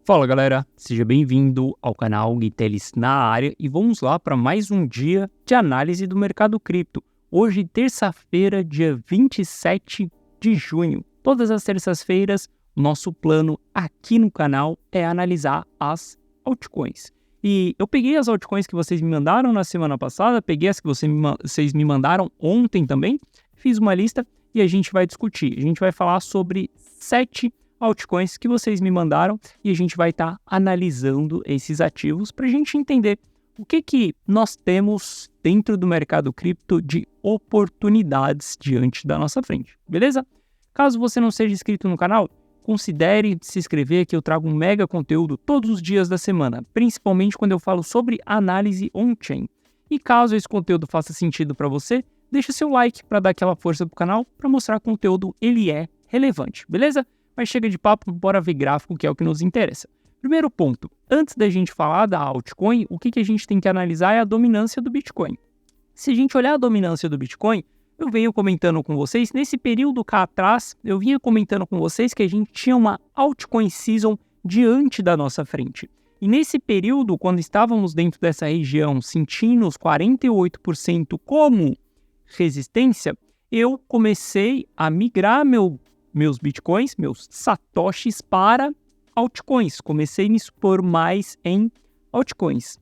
Fala galera, seja bem-vindo ao canal Guitelis na área e vamos lá para mais um dia de análise do mercado cripto. Hoje, terça-feira, dia 27 de junho. Todas as terças-feiras, nosso plano aqui no canal é analisar as altcoins. E eu peguei as altcoins que vocês me mandaram na semana passada, peguei as que vocês me mandaram ontem também, fiz uma lista e a gente vai discutir. A gente vai falar sobre 7 altcoins que vocês me mandaram e a gente vai estar analisando esses ativos para a gente entender o que nós temos dentro do mercado cripto de oportunidades diante da nossa frente, beleza? Caso você não seja inscrito no canal, considere se inscrever, que eu trago um mega conteúdo todos os dias da semana, principalmente quando eu falo sobre análise on-chain. E caso esse conteúdo faça sentido para você, deixa seu like para dar aquela força pro canal, para mostrar que o conteúdo ele é relevante, beleza? Mas chega de papo, bora ver gráfico, que é o que nos interessa. Primeiro ponto, antes da gente falar da altcoin, o que a gente tem que analisar é a dominância do Bitcoin. Se a gente olhar a dominância do Bitcoin, eu venho comentando com vocês, nesse período cá atrás, eu vinha comentando com vocês que a gente tinha uma altcoin season diante da nossa frente. E nesse período, quando estávamos dentro dessa região, sentindo os 48% como resistência, eu comecei a migrar meus bitcoins, meus satoshis para altcoins. Comecei a me expor mais em altcoins.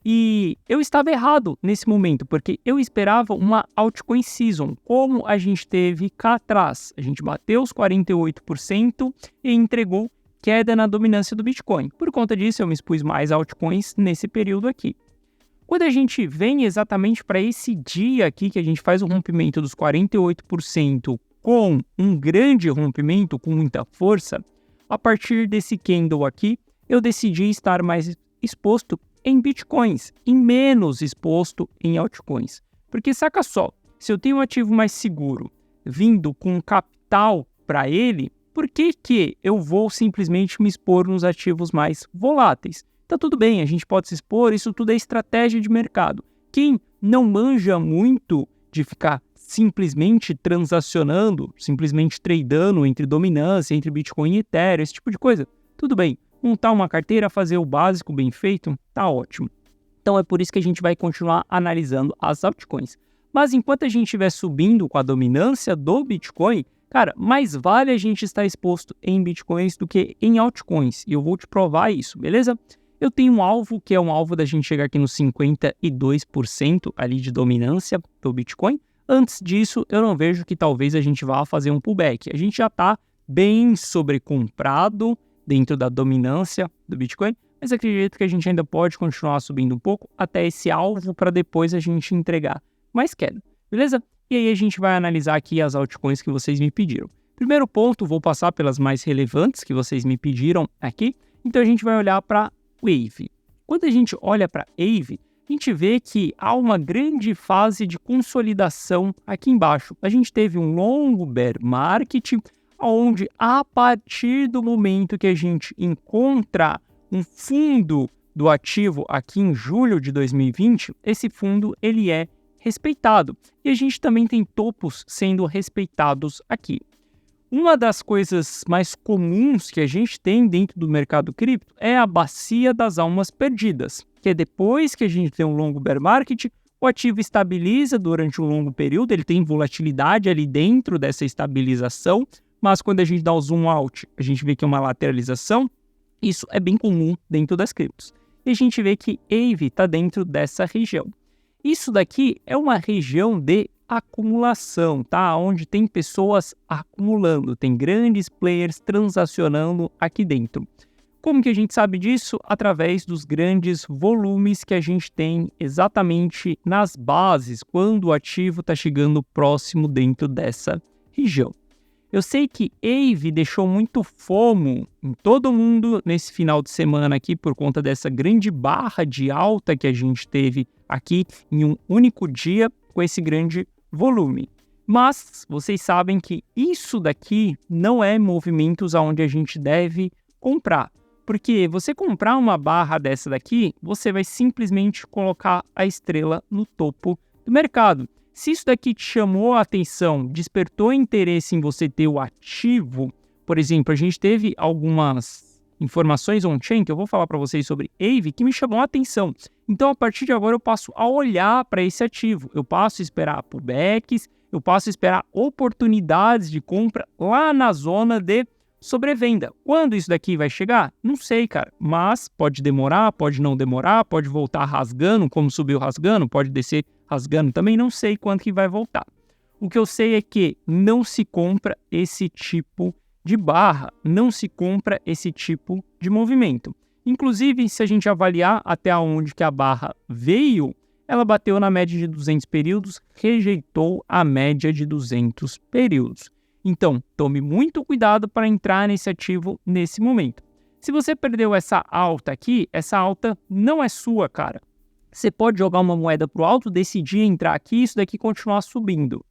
E eu estava errado nesse momento, porque eu esperava uma altcoin season, como a gente teve cá atrás. A gente bateu os 48% e entregou queda na dominância do Bitcoin. Por conta disso, eu me expus mais altcoins nesse período aqui. Quando a gente vem exatamente para esse dia aqui, que a gente faz o rompimento dos 48%, com um grande rompimento, com muita força, a partir desse candle aqui, eu decidi estar mais exposto em bitcoins e menos exposto em altcoins. Porque saca só, se eu tenho um ativo mais seguro, vindo com capital para ele, por que eu vou simplesmente me expor nos ativos mais voláteis? Tá tudo bem, a gente pode se expor, isso tudo é estratégia de mercado. Quem não manja muito de ficar simplesmente transacionando, simplesmente tradando entre dominância, entre Bitcoin e Ethereum, esse tipo de coisa, tudo bem. Montar uma carteira, fazer o básico bem feito, tá ótimo. Então é por isso que a gente vai continuar analisando as altcoins. Mas enquanto a gente estiver subindo com a dominância do Bitcoin, cara, mais vale a gente estar exposto em Bitcoins do que em altcoins. E eu vou te provar isso, beleza? Eu tenho um alvo, que é um alvo da gente chegar aqui nos 52% ali de dominância do Bitcoin. Antes disso, eu não vejo que talvez a gente vá fazer um pullback. A gente já está bem sobrecomprado dentro da dominância do Bitcoin, mas acredito que a gente ainda pode continuar subindo um pouco até esse alvo para depois a gente entregar mais queda, beleza? E aí a gente vai analisar aqui as altcoins que vocês me pediram. Primeiro ponto, vou passar pelas mais relevantes que vocês me pediram aqui. Então a gente vai olhar para Wave. Quando a gente olha para Wave, a gente vê que há uma grande fase de consolidação aqui embaixo. A gente teve um longo bear market, onde a partir do momento que a gente encontra um fundo do ativo aqui em julho de 2020, esse fundo ele é respeitado. E a gente também tem topos sendo respeitados aqui. Uma das coisas mais comuns que a gente tem dentro do mercado cripto é a bacia das almas perdidas, que é depois que a gente tem um longo bear market, o ativo estabiliza durante um longo período, ele tem volatilidade ali dentro dessa estabilização, mas quando a gente dá o zoom out, a gente vê que é uma lateralização. Isso é bem comum dentro das criptos. E a gente vê que Wave está dentro dessa região. Isso daqui é uma região de acumulação, tá? Onde tem pessoas acumulando, tem grandes players transacionando aqui dentro. Como que a gente sabe disso? Através dos grandes volumes que a gente tem exatamente nas bases, quando o ativo está chegando próximo dentro dessa região. Eu sei que Wave deixou muito FOMO em todo mundo nesse final de semana aqui por conta dessa grande barra de alta que a gente teve aqui em um único dia com esse grande volume. Mas vocês sabem que isso daqui não é movimentos aonde a gente deve comprar. Porque você comprar uma barra dessa daqui, você vai simplesmente colocar a estrela no topo do mercado. Se isso daqui te chamou a atenção, despertou interesse em você ter o ativo, por exemplo, a gente teve algumas informações on-chain que eu vou falar para vocês sobre Aave que me chamam a atenção. Então, a partir de agora, eu passo a olhar para esse ativo. Eu passo a esperar pullbacks, eu passo a esperar oportunidades de compra lá na zona de sobrevenda. Quando isso daqui vai chegar? Não sei, cara. Mas pode demorar, pode não demorar, pode voltar rasgando, como subiu rasgando, pode descer rasgando também. Não sei quando que vai voltar. O que eu sei é que não se compra esse tipo de barra, não se compra esse tipo de movimento. Inclusive, se a gente avaliar até onde que a barra veio, ela bateu na média de 200 períodos, rejeitou a média de 200 períodos. Então, tome muito cuidado para entrar nesse ativo nesse momento. Se você perdeu essa alta aqui, essa alta não é sua, cara. Você pode jogar uma moeda para o alto, decidir entrar aqui e isso daqui continuar subindo.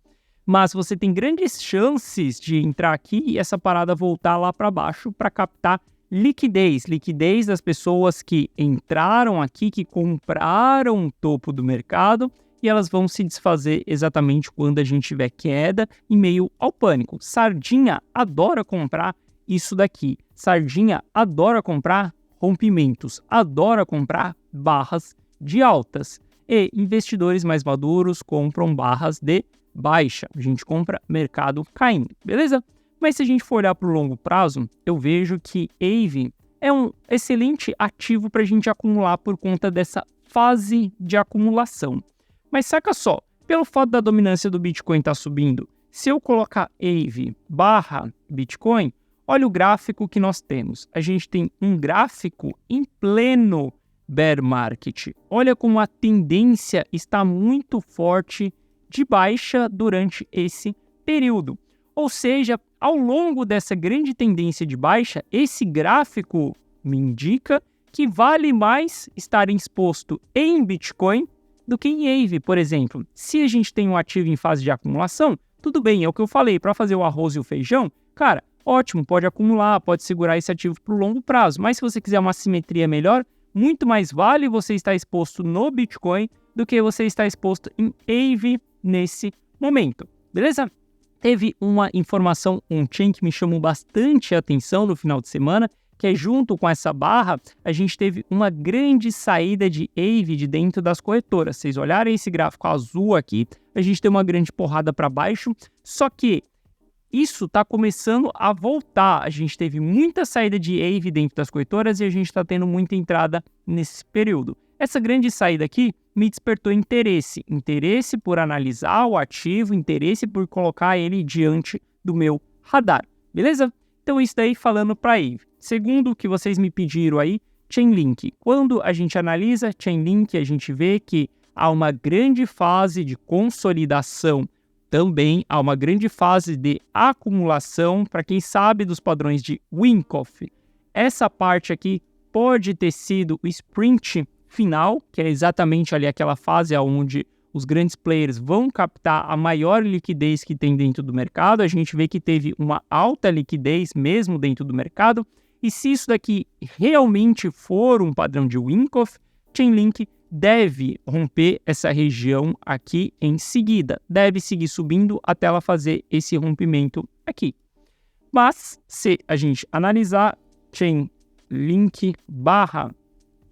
Mas você tem grandes chances de entrar aqui e essa parada voltar lá para baixo para captar liquidez das pessoas que entraram aqui, que compraram o topo do mercado e elas vão se desfazer exatamente quando a gente tiver queda em meio ao pânico. Sardinha adora comprar isso daqui. Sardinha adora comprar rompimentos, adora comprar barras de altas. E investidores mais maduros compram barras de baixa. A gente compra mercado caindo, beleza? Mas se a gente for olhar para o longo prazo, eu vejo que Aave é um excelente ativo para a gente acumular por conta dessa fase de acumulação. Mas saca só, pelo fato da dominância do Bitcoin estar subindo, se eu colocar Aave barra Bitcoin, olha o gráfico que nós temos. A gente tem um gráfico em pleno bear market. Olha como a tendência está muito forte de baixa durante esse período. Ou seja, ao longo dessa grande tendência de baixa, esse gráfico me indica que vale mais estar exposto em Bitcoin do que em Aave, por exemplo. Se a gente tem um ativo em fase de acumulação, tudo bem, é o que eu falei, para fazer o arroz e o feijão, cara, ótimo, pode acumular, pode segurar esse ativo para o longo prazo. Mas se você quiser uma simetria melhor, muito mais vale você estar exposto no Bitcoin do que você estar exposto em Aave nesse momento, beleza? Teve uma informação on-chain que me chamou bastante atenção no final de semana, que é junto com essa barra, a gente teve uma grande saída de Aave de dentro das corretoras. Vocês olharem esse gráfico azul aqui, a gente tem uma grande porrada para baixo, só que isso está começando a voltar. A gente teve muita saída de Aave dentro das corretoras e a gente está tendo muita entrada nesse período. Essa grande saída aqui me despertou interesse por analisar o ativo, interesse por colocar ele diante do meu radar, beleza? Então isso daí falando para Aave. Segundo o que vocês me pediram aí, Chainlink. Quando a gente analisa Chainlink, a gente vê que há uma grande fase de consolidação, também há uma grande fase de acumulação, para quem sabe dos padrões de Wyckoff. Essa parte aqui pode ter sido o sprint final, que é exatamente ali aquela fase onde os grandes players vão captar a maior liquidez que tem dentro do mercado. A gente vê que teve uma alta liquidez mesmo dentro do mercado. E se isso daqui realmente for um padrão de Wyckoff, Chainlink deve romper essa região aqui em seguida. Deve seguir subindo até ela fazer esse rompimento aqui. Mas, se a gente analisar Chainlink barra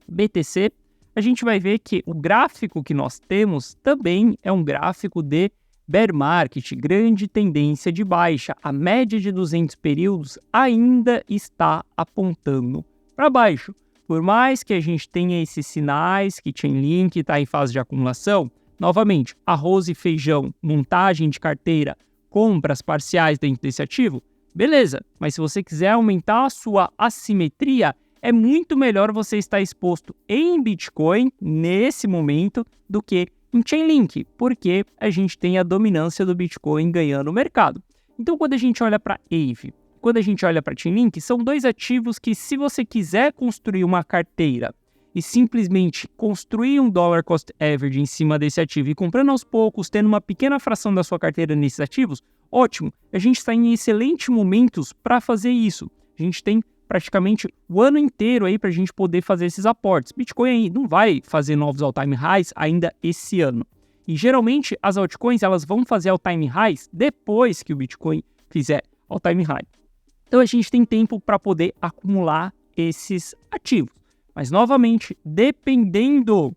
BTC, a gente vai ver que o gráfico que nós temos também é um gráfico de bear market, grande tendência de baixa. A média de 200 períodos ainda está apontando para baixo. Por mais que a gente tenha esses sinais que Chainlink está em fase de acumulação, novamente, arroz e feijão, montagem de carteira, compras parciais dentro desse ativo, beleza. Mas se você quiser aumentar a sua assimetria, é muito melhor você estar exposto em Bitcoin nesse momento do que em Chainlink, porque a gente tem a dominância do Bitcoin ganhando o mercado. Então, quando a gente olha para Aave, quando a gente olha para Chainlink, são dois ativos que, se você quiser construir uma carteira e simplesmente construir um dollar cost average em cima desse ativo e comprando aos poucos, tendo uma pequena fração da sua carteira nesses ativos, ótimo. A gente está em excelentes momentos para fazer isso. A gente tem praticamente o ano inteiro aí para a gente poder fazer esses aportes. Bitcoin aí não vai fazer novos all-time highs ainda esse ano. E geralmente as altcoins elas vão fazer all-time highs depois que o Bitcoin fizer all-time high. Então a gente tem tempo para poder acumular esses ativos. Mas, novamente, dependendo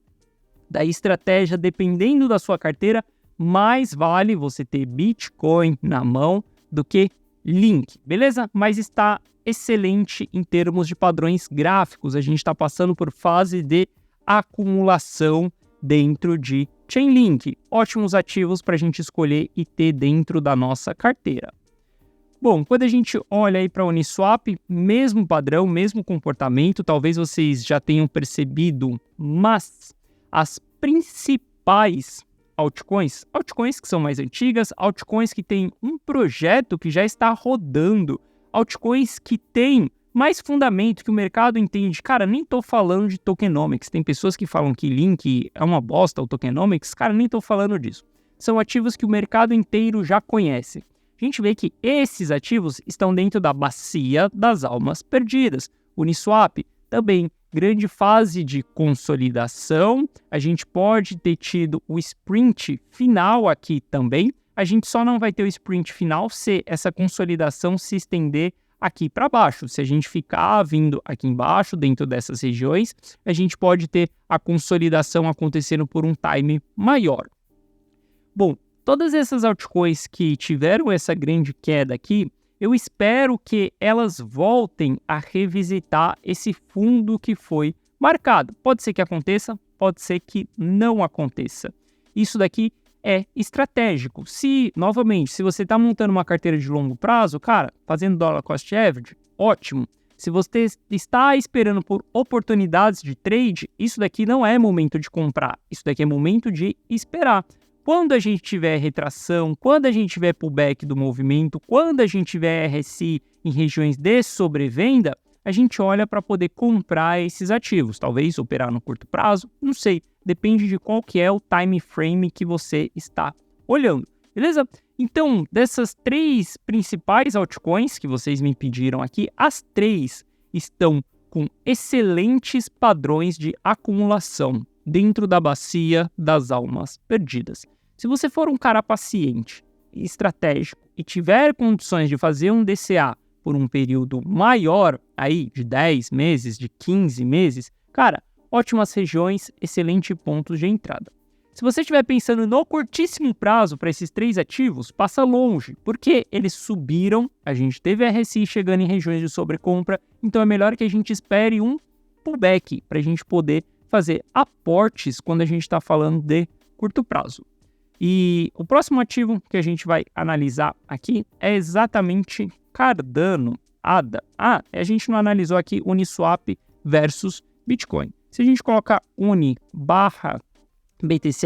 da estratégia, dependendo da sua carteira, mais vale você ter Bitcoin na mão do que Link, beleza? Mas está excelente em termos de padrões gráficos. A gente está passando por fase de acumulação dentro de Chainlink. Ótimos ativos para a gente escolher e ter dentro da nossa carteira. Bom, quando a gente olha aí para a Uniswap, mesmo padrão, mesmo comportamento, talvez vocês já tenham percebido, mas as principais altcoins que são mais antigas, altcoins que têm um projeto que já está rodando, altcoins que têm mais fundamento, que o mercado entende. Cara, nem tô falando de tokenomics. Tem pessoas que falam que Link é uma bosta, o tokenomics. Cara, nem tô falando disso. São ativos que o mercado inteiro já conhece. A gente vê que esses ativos estão dentro da bacia das almas perdidas. Uniswap também, grande fase de consolidação. A gente pode ter tido o sprint final aqui também. A gente só não vai ter o sprint final se essa consolidação se estender aqui para baixo. Se a gente ficar vindo aqui embaixo, dentro dessas regiões, a gente pode ter a consolidação acontecendo por um time maior. Bom, todas essas altcoins que tiveram essa grande queda aqui, eu espero que elas voltem a revisitar esse fundo que foi marcado. Pode ser que aconteça, pode ser que não aconteça. Isso daqui é estratégico. Novamente, se você está montando uma carteira de longo prazo, cara, fazendo dollar cost average, ótimo. Se você está esperando por oportunidades de trade, isso daqui não é momento de comprar. Isso daqui é momento de esperar. Quando a gente tiver retração, quando a gente tiver pullback do movimento, quando a gente tiver RSI em regiões de sobrevenda, a gente olha para poder comprar esses ativos. Talvez operar no curto prazo, não sei. Depende de qual que é o time frame que você está olhando, beleza? Então, dessas 3 principais altcoins que vocês me pediram aqui, as 3 estão com excelentes padrões de acumulação dentro da bacia das almas perdidas. Se você for um cara paciente, estratégico e tiver condições de fazer um DCA por um período maior, aí de 10 meses, de 15 meses, cara, ótimas regiões, excelentes pontos de entrada. Se você estiver pensando no curtíssimo prazo para esses 3 ativos, passa longe, porque eles subiram, a gente teve RSI chegando em regiões de sobrecompra, então é melhor que a gente espere um pullback para a gente poder fazer aportes quando a gente está falando de curto prazo. E o próximo ativo que a gente vai analisar aqui é exatamente Cardano, ADA. A gente não analisou aqui Uniswap versus Bitcoin. Se a gente colocar Uni/BTC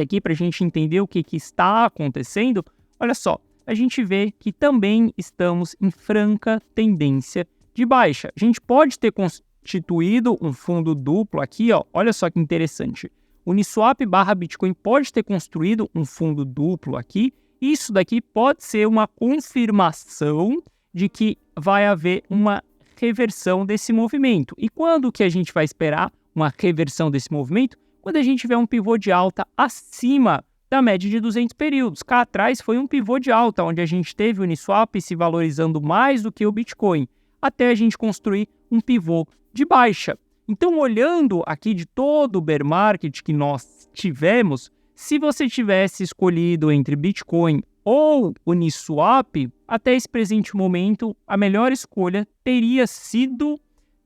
aqui para a gente entender o que está acontecendo, olha só, a gente vê que também estamos em franca tendência de baixa. A gente pode ter constituído um fundo duplo aqui, ó, olha só que interessante. Uniswap/Bitcoin pode ter construído um fundo duplo aqui. Isso daqui pode ser uma confirmação de que vai haver uma reversão desse movimento. E quando que a gente vai esperar uma reversão desse movimento? Quando a gente tiver um pivô de alta acima da média de 200 períodos. Cá atrás foi um pivô de alta, onde a gente teve o Uniswap se valorizando mais do que o Bitcoin, até a gente construir um pivô de baixa. Então, olhando aqui de todo o bear market que nós tivemos, se você tivesse escolhido entre Bitcoin ou Uniswap, até esse presente momento, a melhor escolha teria sido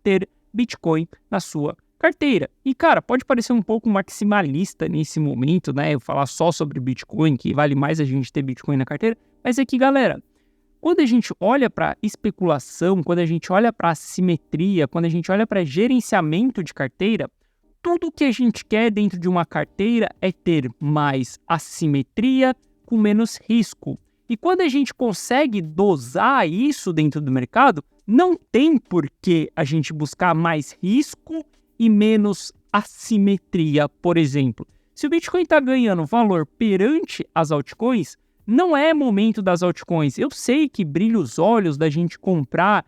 ter Bitcoin na sua carteira. E, cara, pode parecer um pouco maximalista nesse momento, né? Eu falar só sobre Bitcoin, que vale mais a gente ter Bitcoin na carteira, mas é que, galera, quando a gente olha para especulação, quando a gente olha para assimetria, quando a gente olha para gerenciamento de carteira, tudo que a gente quer dentro de uma carteira é ter mais assimetria com menos risco. E quando a gente consegue dosar isso dentro do mercado, não tem por que a gente buscar mais risco e menos assimetria, por exemplo. Se o Bitcoin está ganhando valor perante as altcoins, não é momento das altcoins. Eu sei que brilha os olhos da gente comprar,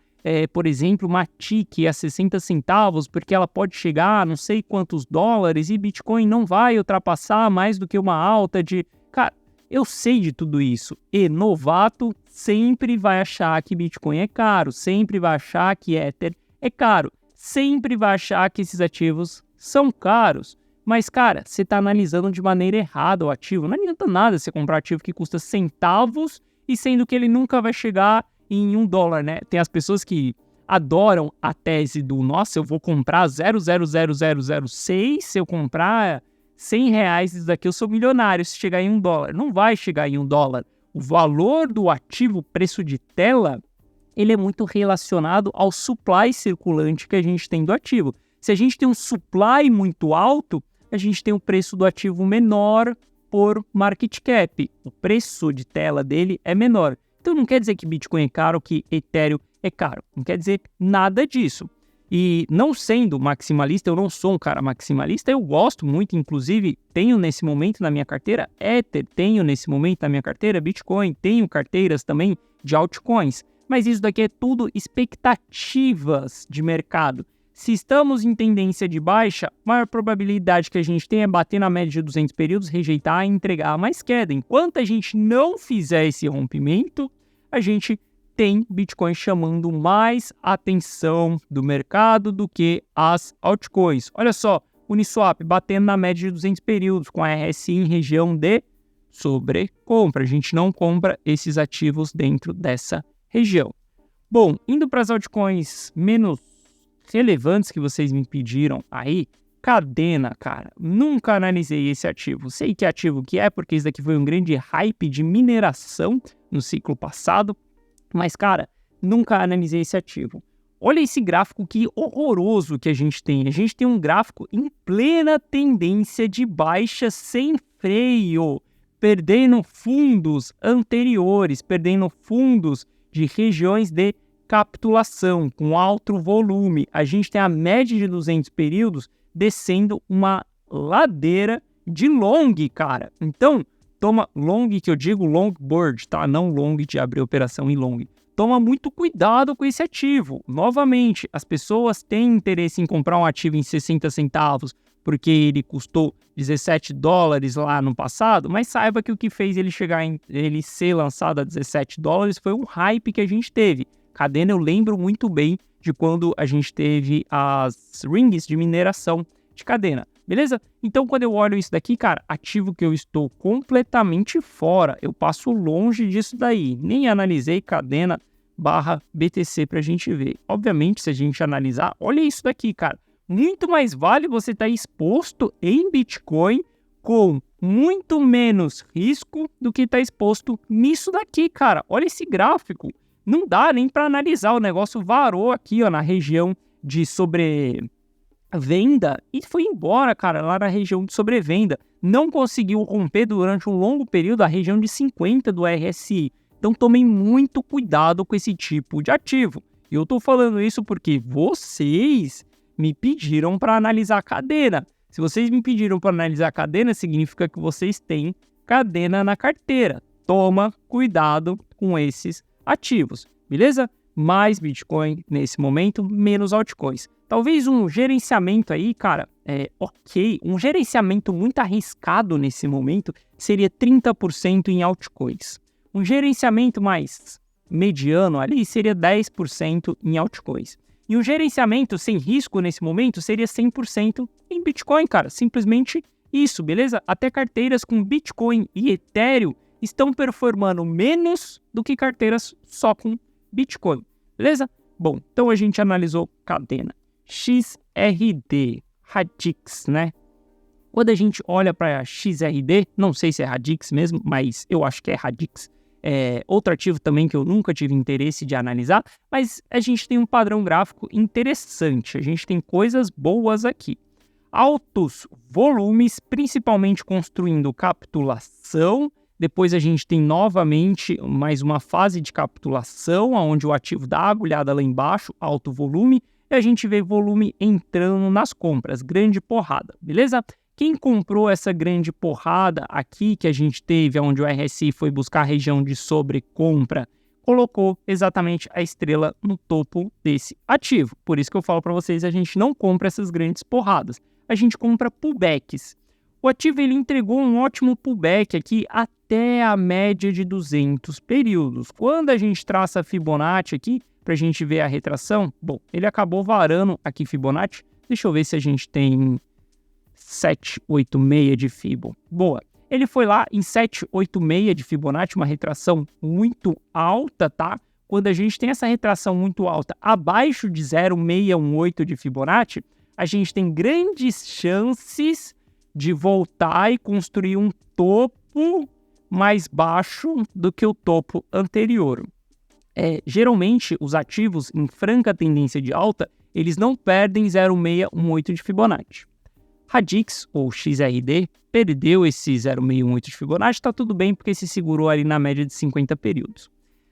por exemplo, uma TIC a 60 centavos, porque ela pode chegar a não sei quantos dólares e Bitcoin não vai ultrapassar mais do que uma alta de... Cara, eu sei de tudo isso. E novato sempre vai achar que Bitcoin é caro, sempre vai achar que Ether é caro. sempre vai achar que esses ativos são caros. Mas, cara, você está analisando de maneira errada o ativo. Não adianta nada você comprar ativo que custa centavos e sendo que ele nunca vai chegar em $1, né? Tem as pessoas que adoram a tese do, nossa, eu vou comprar 0,00006, se eu comprar R$100 isso daqui, eu sou milionário se chegar em $1. Não vai chegar em $1. O valor do ativo, preço de tela, ele é muito relacionado ao supply circulante que a gente tem do ativo. Se a gente tem um supply muito alto, a gente tem um preço do ativo menor por market cap. O preço de tela dele é menor. Então não quer dizer que Bitcoin é caro, que Ethereum é caro. Não quer dizer nada disso. E não sendo maximalista, eu não sou um cara maximalista, eu gosto muito, inclusive tenho nesse momento na minha carteira Ether, tenho nesse momento na minha carteira Bitcoin, tenho carteiras também de altcoins. Mas isso daqui é tudo expectativas de mercado. Se estamos em tendência de baixa, a maior probabilidade que a gente tem é bater na média de 200 períodos, rejeitar e entregar mais queda. Enquanto a gente não fizer esse rompimento, a gente tem Bitcoin chamando mais atenção do mercado do que as altcoins. Olha só, Uniswap batendo na média de 200 períodos, com a RSI em região de sobrecompra. A gente não compra esses ativos dentro dessa região. Bom, indo para as altcoins menos relevantes que vocês me pediram aí, Cadena, cara, nunca analisei esse ativo. Sei que ativo que é, porque isso daqui foi um grande hype de mineração no ciclo passado, mas, cara, nunca analisei esse ativo. Olha esse gráfico que horroroso que a gente tem. A gente tem um gráfico em plena tendência de baixa sem freio, perdendo fundos anteriores, perdendo fundos de regiões de capitulação, com alto volume. A gente tem a média de 200 períodos descendo uma ladeira de long, cara. Então, toma long, que eu digo longboard, tá? Não long de abrir operação em long. Toma muito cuidado com esse ativo. Novamente, as pessoas têm interesse em comprar um ativo em 60 centavos, porque ele custou $17 lá no passado, mas saiba que o que fez ele ele ser lançado a $17 foi um hype que a gente teve. Cadena eu lembro muito bem de quando a gente teve as rings de mineração de Cadena, beleza? Então quando eu olho isso daqui, cara, ativo que eu estou completamente fora, eu passo longe disso daí, nem analisei Cadena /BTC pra gente ver. Obviamente, se a gente analisar, olha isso daqui, cara, muito mais vale você estar exposto em Bitcoin com muito menos risco do que estar exposto nisso daqui, cara. Olha esse gráfico. Não dá nem para analisar, o negócio varou aqui, ó, na região de sobrevenda e foi embora, cara, lá na região de sobrevenda. Não conseguiu romper durante um longo período a região de 50 do RSI. Então tomem muito cuidado com esse tipo de ativo. E eu tô falando isso porque vocês me pediram para analisar a Cadena. Se vocês me pediram para analisar a Cadena, significa que vocês têm Cadena na carteira. Toma cuidado com esses ativos, beleza? Mais Bitcoin nesse momento, menos altcoins. Talvez um gerenciamento aí, cara, um gerenciamento muito arriscado nesse momento seria 30% em altcoins. Um gerenciamento mais mediano ali seria 10% em altcoins. E um gerenciamento sem risco nesse momento seria 100% em Bitcoin, cara. Simplesmente isso, beleza? Até carteiras com Bitcoin e Ethereum estão performando menos do que carteiras só com Bitcoin, beleza? Bom, então a gente analisou Cadena, XRD, Radix, né? Quando a gente olha para XRD, não sei se é Radix mesmo, mas eu acho que é Radix. Outro ativo também que eu nunca tive interesse de analisar, mas a gente tem um padrão gráfico interessante, a gente tem coisas boas aqui. Altos volumes, principalmente construindo capitulação. Depois a gente tem novamente mais uma fase de capitulação, onde o ativo dá a agulhada lá embaixo, alto volume, e a gente vê volume entrando nas compras, grande porrada, beleza? Quem comprou essa grande porrada aqui que a gente teve, onde o RSI foi buscar a região de sobrecompra, colocou exatamente a estrela no topo desse ativo. Por isso que eu falo para vocês, a gente não compra essas grandes porradas, a gente compra pullbacks. O ativo ele entregou um ótimo pullback aqui até a média de 200 períodos. Quando a gente traça a Fibonacci aqui, para a gente ver a retração. Bom, ele acabou varando aqui Fibonacci. Deixa eu ver se a gente tem 786 de Fibo. Boa. Ele foi lá em 786 de Fibonacci, uma retração muito alta, tá? Quando a gente tem essa retração muito alta abaixo de 0,618 de Fibonacci, a gente tem grandes chances de voltar e construir um topo mais baixo do que o topo anterior. Geralmente, os ativos em franca tendência de alta, eles não perdem 0,618 de Fibonacci. Radix, ou XRD, perdeu esse 0,618 de Fibonacci, está tudo bem porque se segurou ali na média de 50 períodos.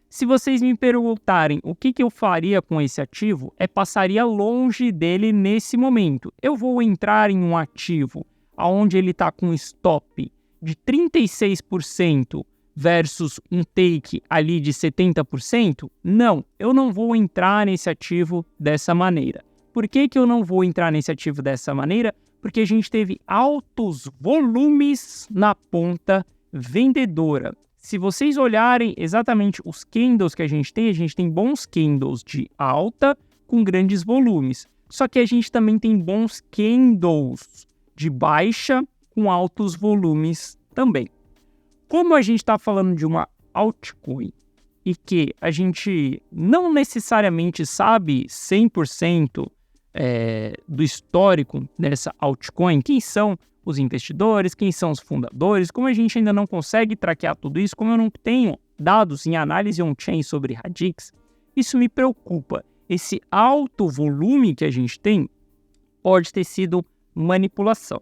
Se vocês me perguntarem o que eu faria com esse ativo, passaria longe dele nesse momento. Eu vou entrar em um ativo onde ele está com stop de 36% versus um take ali de 70%? Não, eu não vou entrar nesse ativo dessa maneira. Por que eu não vou entrar nesse ativo dessa maneira? Porque a gente teve altos volumes na ponta vendedora. Se vocês olharem exatamente os candles que a gente tem bons candles de alta com grandes volumes. Só que a gente também tem bons candles de baixa com altos volumes também. Como a gente está falando de uma altcoin e que a gente não necessariamente sabe 100% do histórico dessa altcoin, quem são os investidores, quem são os fundadores, como a gente ainda não consegue traquear tudo isso, como eu não tenho dados em análise on-chain sobre Radix, isso me preocupa. Esse alto volume que a gente tem pode ter sido manipulação.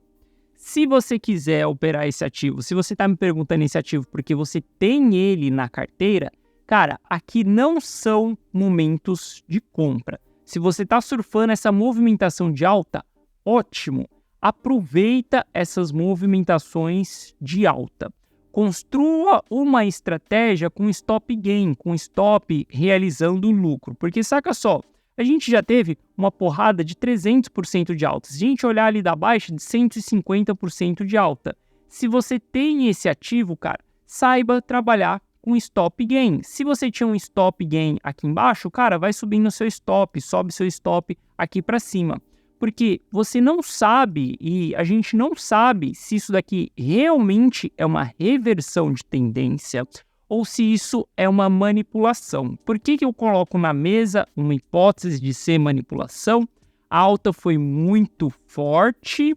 Se você quiser operar esse ativo, se você está me perguntando esse ativo porque você tem ele na carteira, cara, aqui não são momentos de compra. Se você está surfando essa movimentação de alta, ótimo. Aproveita essas movimentações de alta. Construa uma estratégia com stop gain, com stop realizando lucro. Porque saca só, a gente já teve uma porrada de 300% de alta. Se a gente olhar ali da baixa, de 150% de alta. Se você tem esse ativo, cara, saiba trabalhar com stop gain. Se você tinha um stop gain aqui embaixo, cara, vai subindo o seu stop, sobe seu stop aqui para cima. Porque você não sabe, e a gente não sabe se isso daqui realmente é uma reversão de tendência ou se isso é uma manipulação. Por que eu coloco na mesa uma hipótese de ser manipulação? A alta foi muito forte,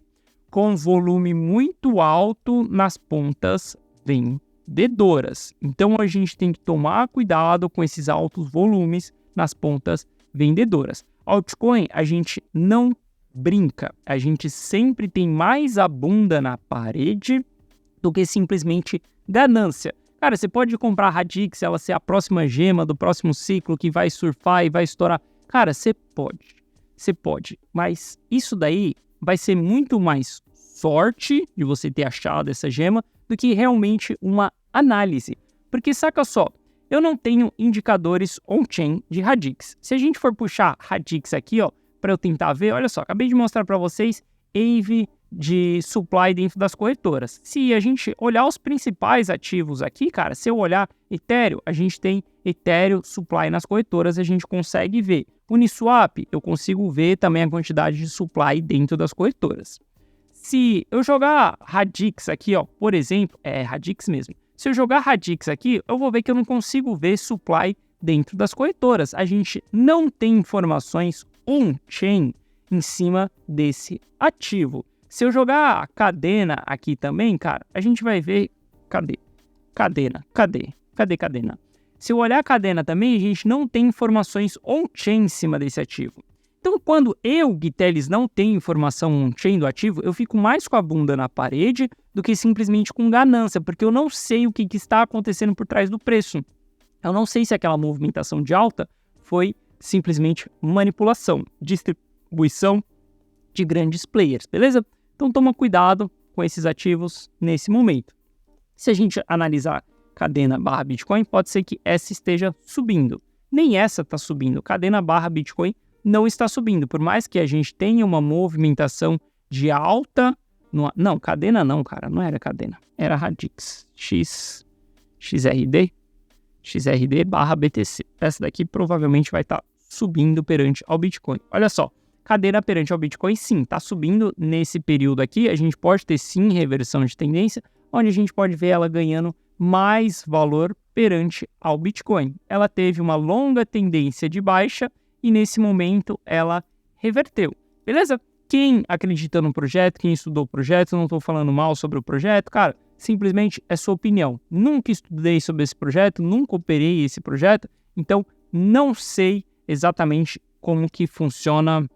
com volume muito alto nas pontas vendedoras. Então a gente tem que tomar cuidado com esses altos volumes nas pontas vendedoras. Altcoin, a gente não brinca, a gente sempre tem mais a bunda na parede do que simplesmente ganância. Cara, você pode comprar a Radix, ela ser a próxima gema do próximo ciclo que vai surfar e vai estourar. Cara, você pode, mas isso daí vai ser muito mais sorte de você ter achado essa gema do que realmente uma análise. Porque saca só, eu não tenho indicadores on-chain de Radix. Se a gente for puxar Radix aqui, ó, para eu tentar ver, olha só, acabei de mostrar para vocês AVE de supply dentro das corretoras. Se a gente olhar os principais ativos aqui, cara, se eu olhar Ethereum, a gente tem Ethereum supply nas corretoras, a gente consegue ver. Uniswap, eu consigo ver também a quantidade de supply dentro das corretoras. Se eu jogar Radix aqui, ó, por exemplo, Radix mesmo. Se eu jogar Radix aqui, eu vou ver que eu não consigo ver supply dentro das corretoras. A gente não tem informações on-chain em cima desse ativo. Se eu jogar a Cadena aqui também, cara, a gente vai ver... Cadê? Cadena. Se eu olhar a Cadena também, a gente não tem informações on-chain em cima desse ativo. Então, quando eu, Guitelis, não tenho informação on-chain do ativo, eu fico mais com a bunda na parede do que simplesmente com ganância, porque eu não sei o que está acontecendo por trás do preço. Eu não sei se aquela movimentação de alta foi simplesmente manipulação, distribuição de grandes players, beleza? Então toma cuidado com esses ativos nesse momento. Se a gente analisar Cadena barra Bitcoin, pode ser que essa esteja subindo. Nem essa está subindo. Cadena barra Bitcoin não está subindo. Por mais que a gente tenha uma movimentação de alta... Não, Cadena não, cara. Não era Cadena. Era Radix. XRD. XRD/BTC. Essa daqui provavelmente vai estar subindo perante ao Bitcoin. Olha só, cadeira perante ao Bitcoin, sim, está subindo nesse período aqui. A gente pode ter, sim, reversão de tendência, onde a gente pode ver ela ganhando mais valor perante ao Bitcoin. Ela teve uma longa tendência de baixa e, nesse momento, ela reverteu. Beleza? Quem acredita no projeto, quem estudou o projeto, não estou falando mal sobre o projeto, cara, simplesmente é sua opinião. Nunca estudei sobre esse projeto, nunca operei esse projeto, então não sei exatamente como que funciona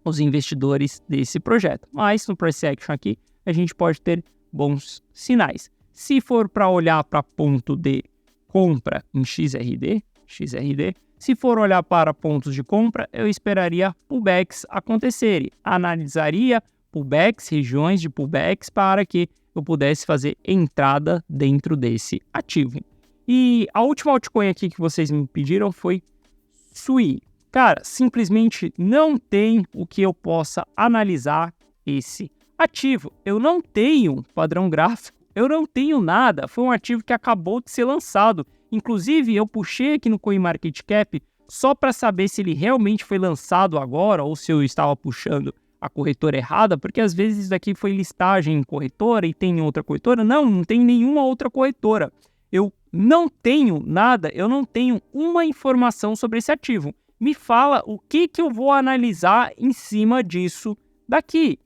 os investidores desse projeto. Mas no Price Action aqui, a gente pode ter bons sinais. Se for para olhar para ponto de compra em XRD, se for olhar para pontos de compra, eu esperaria pullbacks acontecerem. Analisaria pullbacks, regiões de pullbacks, para que eu pudesse fazer entrada dentro desse ativo. E a última altcoin aqui que vocês me pediram foi Sui. Cara, simplesmente não tem o que eu possa analisar esse ativo. Eu não tenho padrão gráfico, eu não tenho nada. Foi um ativo que acabou de ser lançado. Inclusive, eu puxei aqui no CoinMarketCap só para saber se ele realmente foi lançado agora ou se eu estava puxando a corretora errada, porque às vezes isso daqui foi listagem em corretora e tem outra corretora. Não tem nenhuma outra corretora. Eu não tenho nada, eu não tenho uma informação sobre esse ativo. Me fala o que eu vou analisar em cima disso daqui.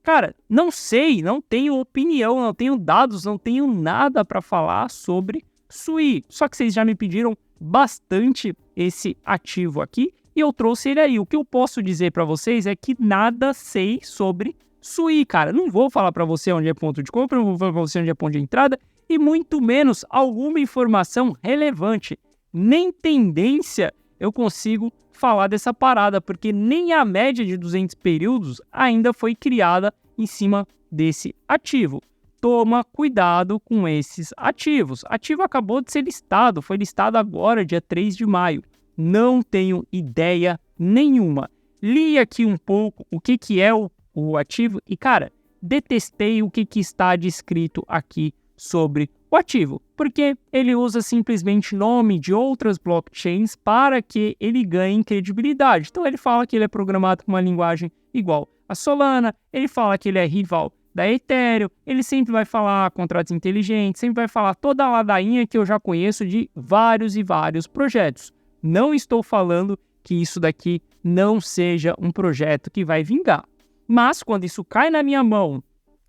Cara, não sei, não tenho opinião, não tenho dados, não tenho nada para falar sobre Sui. Só que vocês já me pediram bastante esse ativo aqui e eu trouxe ele aí. O que eu posso dizer para vocês é que nada sei sobre Sui, cara. Não vou falar para você onde é ponto de compra, não vou falar para você onde é ponto de entrada e muito menos alguma informação relevante. Nem tendência eu consigo falar dessa parada, porque nem a média de 200 períodos ainda foi criada em cima desse ativo. Toma cuidado com esses ativos. Ativo acabou de ser listado, foi listado agora, dia 3 de maio. Não tenho ideia nenhuma. Li aqui um pouco o que é o ativo e, cara, detestei o que está descrito aqui sobre o ativo, porque ele usa simplesmente nome de outras blockchains para que ele ganhe credibilidade. Então ele fala que ele é programado com uma linguagem igual a Solana, ele fala que ele é rival da Ethereum, ele sempre vai falar contratos inteligentes, sempre vai falar toda a ladainha que eu já conheço de vários e vários projetos. Não estou falando que isso daqui não seja um projeto que vai vingar, mas quando isso cai na minha mão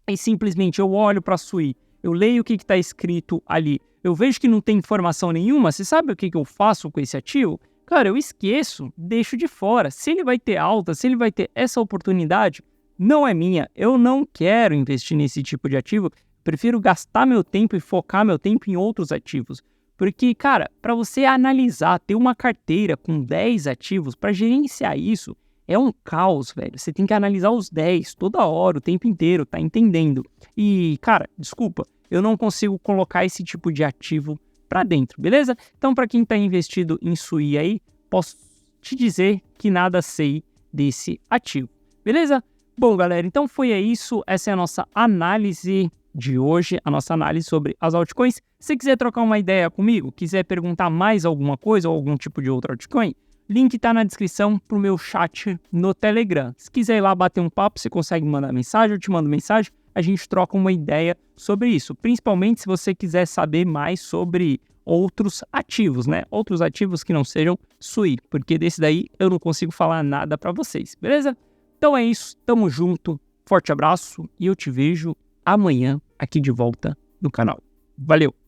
e simplesmente eu olho para a Sui, eu leio o que está escrito ali, eu vejo que não tem informação nenhuma, você sabe o que eu faço com esse ativo? Cara, eu esqueço, deixo de fora. Se ele vai ter alta, se ele vai ter essa oportunidade, não é minha. Eu não quero investir nesse tipo de ativo, prefiro gastar meu tempo e focar meu tempo em outros ativos. Porque, cara, para você analisar, ter uma carteira com 10 ativos, para gerenciar isso, é um caos, velho. Você tem que analisar os 10 toda hora, o tempo inteiro, tá entendendo? E, cara, desculpa, eu não consigo colocar esse tipo de ativo para dentro, beleza? Então, para quem tá investido em Sui aí, posso te dizer que nada sei desse ativo, beleza? Bom, galera, então foi isso. Essa é a nossa análise de hoje, a nossa análise sobre as altcoins. Se quiser trocar uma ideia comigo, quiser perguntar mais alguma coisa ou algum tipo de outra altcoin, link tá na descrição pro meu chat no Telegram. Se quiser ir lá bater um papo, você consegue me mandar mensagem, eu te mando mensagem, a gente troca uma ideia sobre isso. Principalmente se você quiser saber mais sobre outros ativos, né? Outros ativos que não sejam Sui, porque desse daí eu não consigo falar nada para vocês, beleza? Então é isso, tamo junto, forte abraço e eu te vejo amanhã aqui de volta no canal. Valeu!